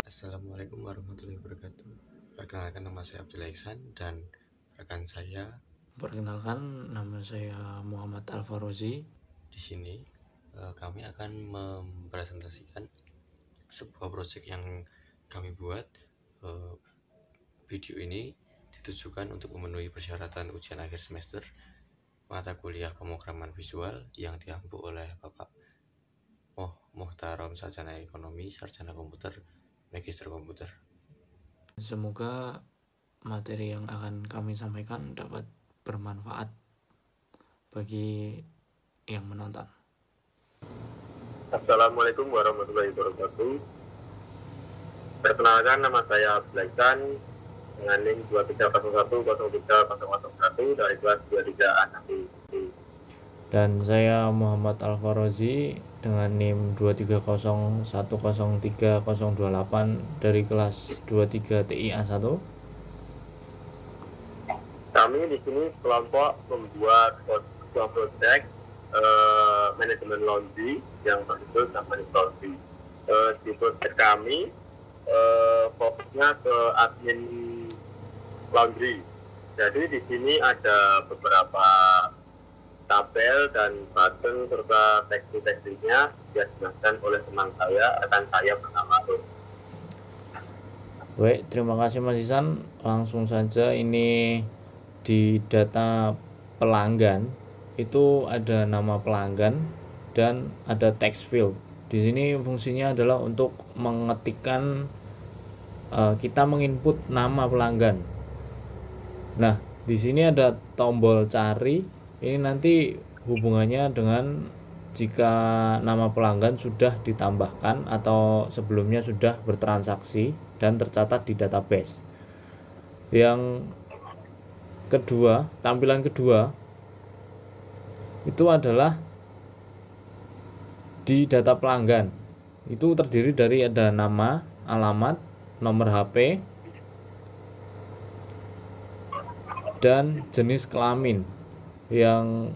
Assalamualaikum warahmatullahi wabarakatuh. Perkenalkan, nama saya Abdullah Ihsan dan rekan saya. Perkenalkan, nama saya Muhammad Al-Farozi. Di sini kami akan mempresentasikan sebuah proyek yang kami buat. Video ini ditujukan untuk memenuhi persyaratan ujian akhir semester mata kuliah pemrograman visual yang diampu oleh Bapak Muhtarom Sarjana Ekonomi, Sarjana Komputer, Magister Komputer. Semoga materi yang akan kami sampaikan dapat bermanfaat bagi yang menonton. Assalamualaikum warahmatullahi wabarakatuh. Perkenalkan, nama saya Abdullah Ihsan dengan NIM 23010301 dari kelas 23A. Dan saya Muhammad Al-Farozi dengan NIM 230103028 dari kelas 23 TIA 1. Kami di sini kelompok membuat sebuah proyek manajemen laundry yang berjudul Company Laundry. Di proyek kami fokusnya ke admin laundry. Jadi di sini ada beberapa tabel dan button serta teknik-tekniknya dijelaskan oleh teman saya, rekan saya bernama Rum. Baik, terima kasih Mas Ihsan. Langsung saja, ini di data pelanggan itu ada nama pelanggan dan ada text field. Di sini fungsinya adalah untuk mengetikkan, kita menginput nama pelanggan. Nah, di sini ada tombol cari. Ini nanti hubungannya dengan jika nama pelanggan sudah ditambahkan atau sebelumnya sudah bertransaksi dan tercatat di database. Yang kedua, tampilan kedua itu adalah di data pelanggan. Itu terdiri dari ada nama, alamat, nomor HP, dan jenis kelamin. Yang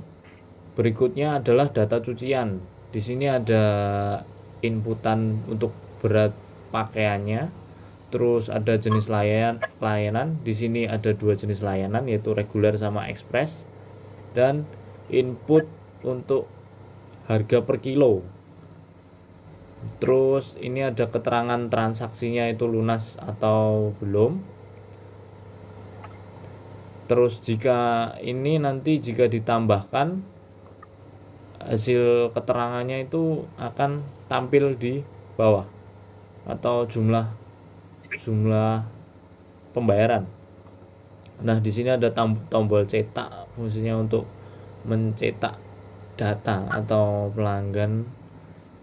berikutnya adalah data cucian. Di sini ada inputan untuk berat pakaiannya, terus ada jenis layanan. Di sini ada dua jenis layanan, yaitu reguler sama ekspres, dan input untuk harga per kilo. Terus ini ada keterangan transaksinya, itu lunas atau belum. Terus jika ditambahkan, hasil keterangannya itu akan tampil di bawah, atau jumlah pembayaran. Nah, di sini ada tombol cetak, fungsinya untuk mencetak data atau pelanggan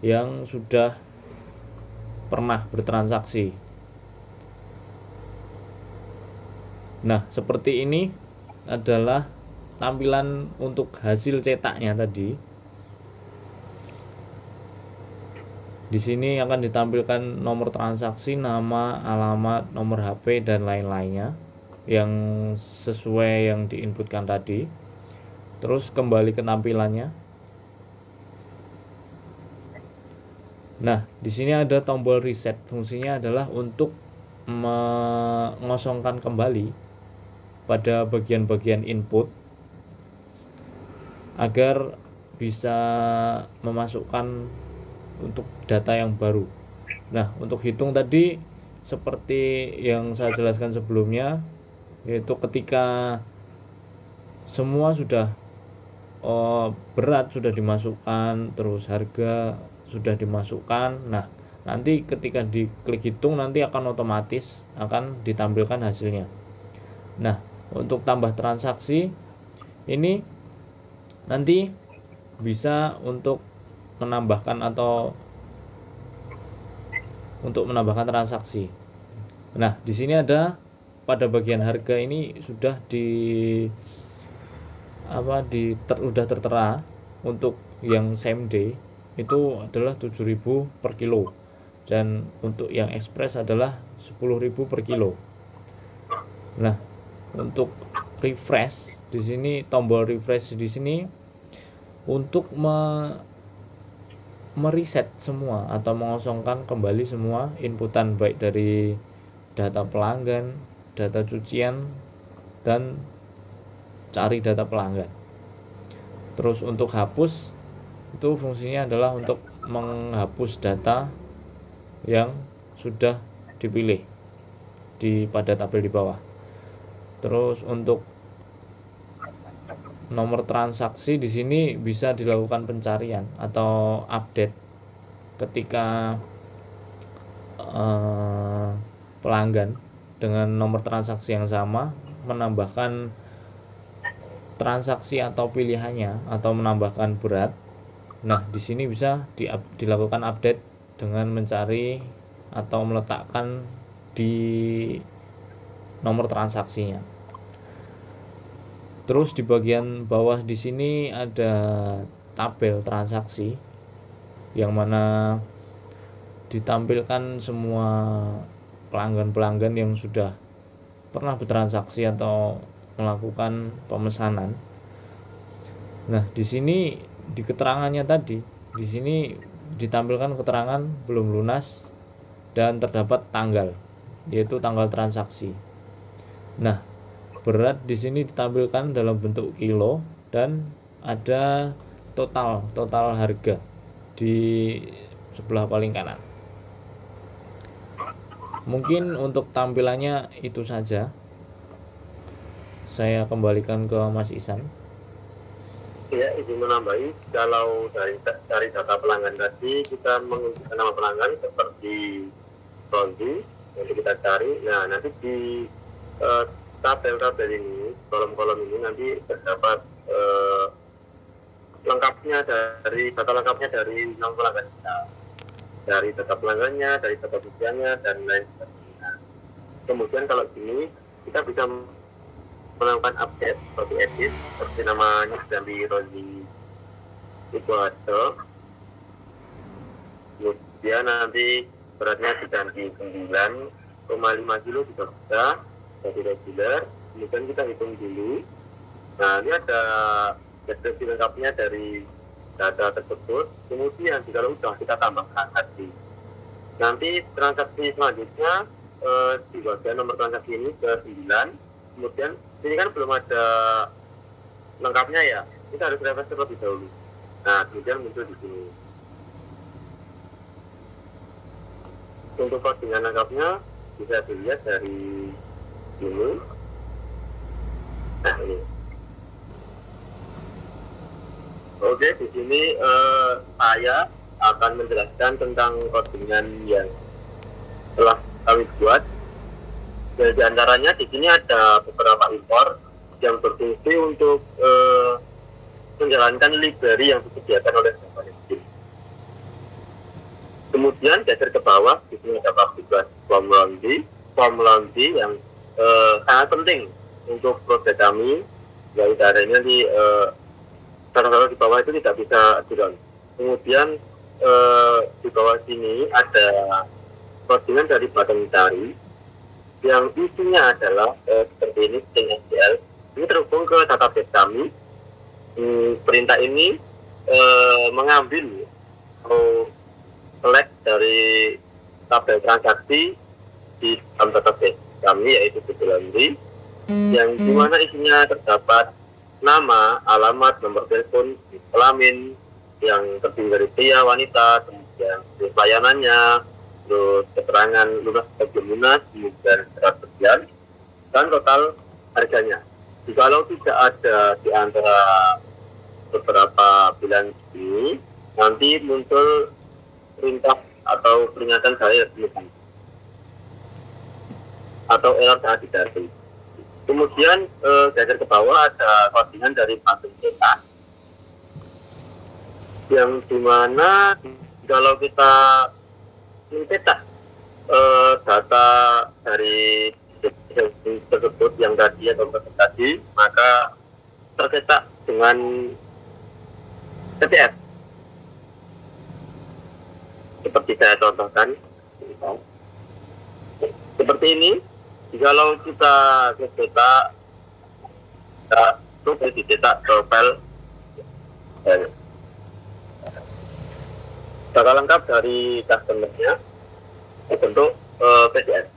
yang sudah pernah bertransaksi. Nah, seperti ini adalah tampilan untuk hasil cetaknya tadi. Di sini akan ditampilkan nomor transaksi, nama, alamat, nomor HP, dan lain-lainnya yang sesuai yang diinputkan tadi. Terus kembali ke tampilannya. Nah, di sini ada tombol reset. Fungsinya adalah untuk mengosongkan kembali pada bagian-bagian input agar bisa memasukkan untuk data yang baru. Nah, untuk hitung tadi seperti yang saya jelaskan sebelumnya, yaitu ketika semua sudah berat sudah dimasukkan, terus harga sudah dimasukkan. Nah, nanti ketika diklik hitung, nanti akan otomatis akan ditampilkan hasilnya. Nah, untuk tambah transaksi ini nanti bisa untuk menambahkan transaksi. Nah, di sini ada pada bagian harga ini sudah sudah tertera. Untuk yang same day itu adalah 7.000 per kilo, dan untuk yang ekspres adalah 10.000 per kilo. Nah, untuk refresh, di sini tombol refresh di sini untuk meriset semua atau mengosongkan kembali semua inputan, baik dari data pelanggan, data cucian, dan cari data pelanggan. Terus untuk hapus, itu fungsinya adalah untuk menghapus data yang sudah dipilih pada tabel di bawah. Terus untuk nomor transaksi di sini bisa dilakukan pencarian atau update ketika pelanggan dengan nomor transaksi yang sama menambahkan transaksi atau pilihannya atau menambahkan berat. Nah, di sini bisa dilakukan update dengan mencari atau meletakkan di nomor transaksinya. Terus di bagian bawah di sini ada tabel transaksi yang mana ditampilkan semua pelanggan-pelanggan yang sudah pernah bertransaksi atau melakukan pemesanan. Nah, di sini di keterangannya tadi, di sini ditampilkan keterangan belum lunas dan terdapat tanggal, yaitu tanggal transaksi. Nah, berat di sini ditampilkan dalam bentuk kilo dan ada total harga di sebelah paling kanan. Mungkin untuk tampilannya itu saja. Saya kembalikan ke Mas Ihsan. Ya, izin menambahi, kalau dari data pelanggan tadi kita mengunjukkan nama pelanggan seperti Ronzi yang kita cari. Nah, nanti di tabel-tabel ini, kolom-kolom ini nanti terdapat data lengkapnya dari nama pelanggan kita, dari data pelanggannya, dari data cuciannya, dan lain sebagainya. Kemudian kalau gini kita bisa melakukan update seperti edit, seperti namanya dari Rozi itu ada. Kemudian nanti beratnya diganti 9,5 kilo juga bisa jadi reguler. Kemudian kita hitung dulu. Nah, ini ada deskripsi lengkapnya dari data tersebut. Kemudian jika sudah kita tambahkan tadi, nanti transaksi selanjutnya di bagian nomor transaksi ini ke 9. Kemudian ini kan belum ada lengkapnya ya, kita harus refresh terlebih dahulu. Nah, kemudian muncul di sini. Untuk codingan lengkapnya bisa dilihat dari ini. Nah, ini. Oke, di sini saya akan menjelaskan tentang codingan yang telah kami buat. Dan di antaranya di sini ada beberapa import yang berfungsi untuk menjalankan library yang disediakan oleh Java Engine. Kemudian geser ke bawah, di sini ada tugas form laundry yang sangat penting untuk proyek kami. Ya, udaranya di taruh di bawah itu tidak bisa di-run. Kemudian di bawah sini ada codingan dari button cari yang isinya adalah seperti ini, string SQL. Ini terhubung ke database kami. Perintah ini mengambil atau select dari tabel transaksi di dalam database kami, yaitu Google Laundry, yang dimana isinya terdapat nama, alamat, nomor telepon, kelamin yang terdiri dari pria, wanita, kemudian pelayanannya, terus keterangan lunas atau belum lunas, kemudian berat badan, dan total harganya. Jikalau tidak ada di antara beberapa pilihan ini, nanti muncul perintah atau peringatan saya atau error saat dicari. Kemudian geser ke bawah ada codingan dari button cetak, yang dimana kalau kita mencetak data dari tersebut yang tadi atau tadi, maka tercetak dengan CTF seperti saya contohkan seperti ini. Jikalau kita mencetak itu dicetak profil data lengkap dari customer-nya bentuk PDF.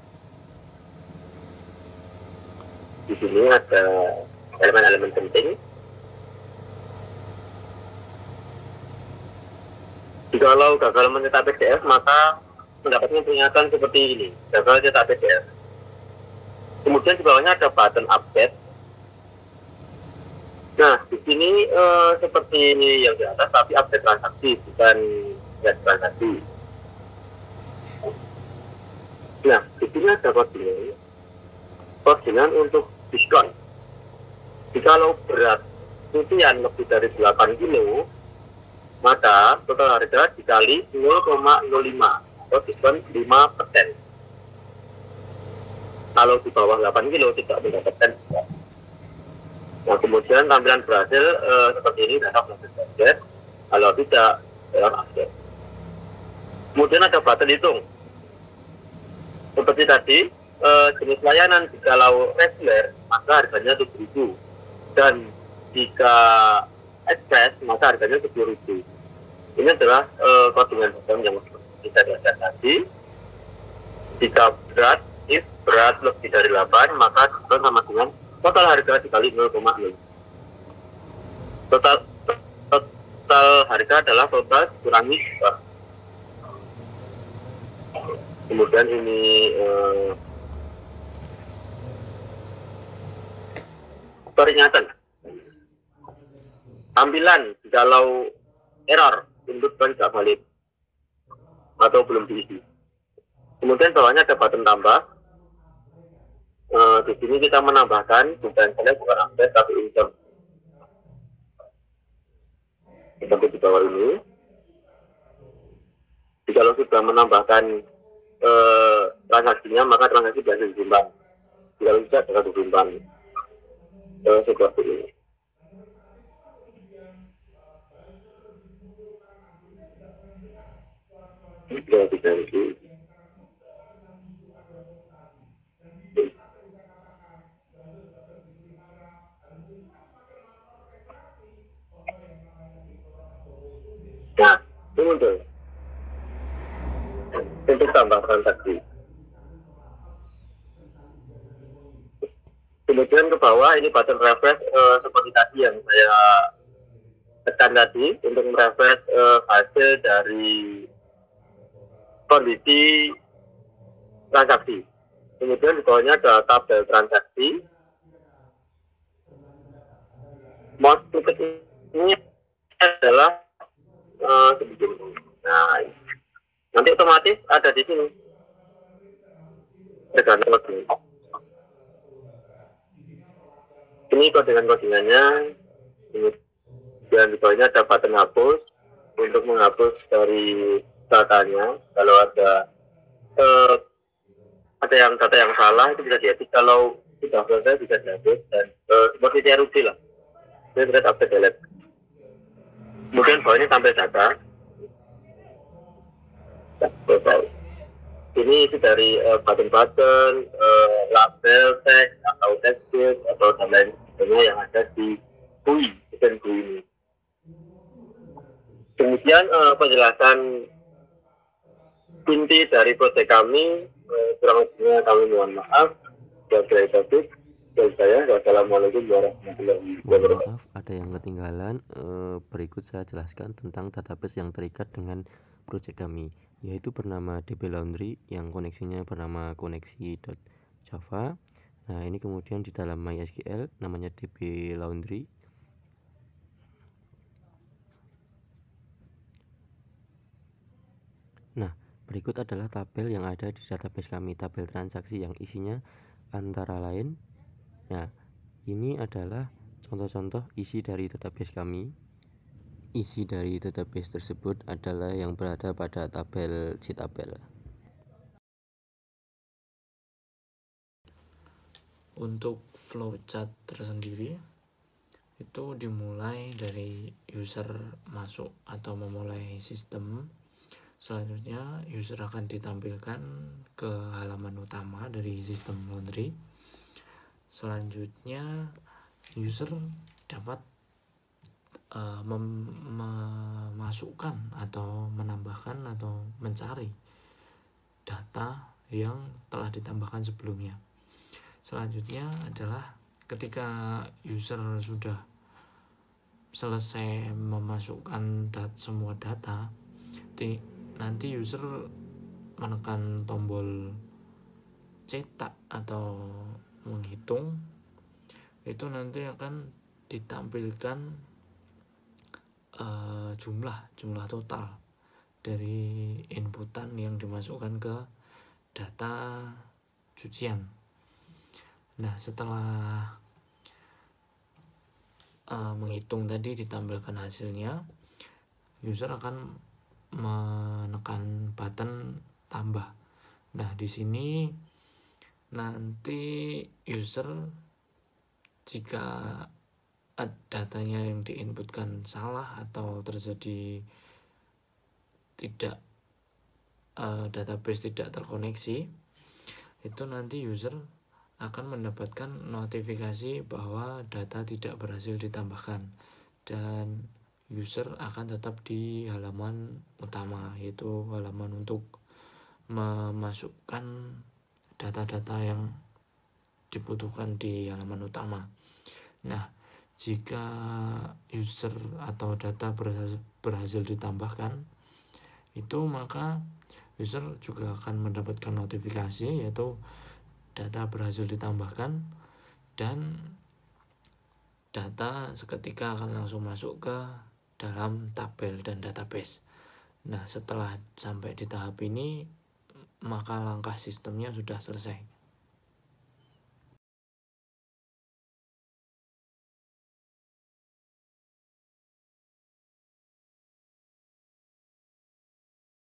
Di sini ada elemen-elemen penting. Jikalau gagal mencetak PDF, maka mendapatkan peringatan seperti ini, gagal cetak PDF. Kemudian di bawahnya ada button update. Nah, di sini seperti yang di atas, tapi update transaksi, bukan get transaksi. Nah, di sini ada kodingan untuk diskon. Jikalau berat cucian lebih dari 8 kilo, maka total harga dikali 0,05 atau diskon 5%. Kalau di bawah 8 kilo tidak mendapatkan diskon. Nah, kemudian tampilan berhasil seperti ini, data berhasil. Kalau tidak, dalam update. Kemudian ada button hitung. Seperti tadi, jenis layanan jikalau reguler maka harganya 7.000, dan jika express maka harganya 10.000. Ini adalah kodingan sistem yang kita lihat tadi. Jika berat lebih dari 8, maka diskon sama dengan total harga dikali 0,0. Total harga adalah total dikurangi. Kemudian ini peringatan. Tampilan kalau error, input tidak valid atau belum diisi. Kemudian bawahnya ada button tambah. Di sini kita menambahkan bukan update tapi insert. Seperti di bawah ini. Jika sudah menambahkan transaksinya, maka transaksi biasa ditimbang. Jika tidak, akan ditimbang seperti ini. Diganti. Nah, ini muncul untuk tambah transaksi. Kemudian ke bawah ini button refresh seperti tadi yang saya tekan tadi untuk merefresh hasil dari kondisi transaksi. Kemudian di bawahnya ada tabel transaksi. Mouse titik ini adalah sedikit. Nah, nanti otomatis ada di sini. Ini kodingannya. Kemudian di bawahnya ada button hapus untuk menghapus dari datanya. Kalau ada data yang salah itu bisa diedit. Kalau sudah selesai bisa dihapus, dan seperti CRUD lah. Ini bisa update delete. Kemudian bawahnya sampai data. Ini isi dari button-button, label, teks atau text field atau dan lain sebagainya yang ada di GUI ini. Kemudian penjelasan inti dari proyek kami, kurang lebihnya kami mohon maaf. Dari topik dari saya, wassalamualaikum warahmatullahi wabarakatuh. Maaf, ada yang ketinggalan. Berikut saya jelaskan tentang database yang terikat dengan proyek kami, yaitu bernama DB Laundry yang koneksinya bernama koneksi.java. Nah, ini kemudian di dalam MySQL namanya DB Laundry. Nah, berikut adalah tabel yang ada di database kami, tabel transaksi yang isinya antara lain. Nah, ini adalah contoh-contoh isi dari database kami. Isi dari database tersebut adalah yang berada pada tabel Ctabel. Untuk flowchart tersendiri itu dimulai dari user masuk atau memulai sistem. Selanjutnya user akan ditampilkan ke halaman utama dari sistem laundry. Selanjutnya user dapat memasukkan atau menambahkan atau mencari data yang telah ditambahkan sebelumnya. Selanjutnya adalah ketika user sudah selesai memasukkan semua data, nanti user menekan tombol cetak atau menghitung, itu nanti akan ditampilkan jumlah total dari inputan yang dimasukkan ke data cucian. Nah, setelah menghitung tadi ditampilkan hasilnya, user akan menekan button tambah. Nah, di sini nanti user, jika datanya yang diinputkan salah atau terjadi database tidak terkoneksi, itu nanti user akan mendapatkan notifikasi bahwa data tidak berhasil ditambahkan, dan user akan tetap di halaman utama, yaitu halaman untuk memasukkan data-data yang dibutuhkan di halaman utama. Nah, jika user atau data berhasil ditambahkan, itu maka user juga akan mendapatkan notifikasi, yaitu data berhasil ditambahkan, dan data seketika akan langsung masuk ke dalam tabel dan database. Nah, setelah sampai di tahap ini, maka langkah sistemnya sudah selesai.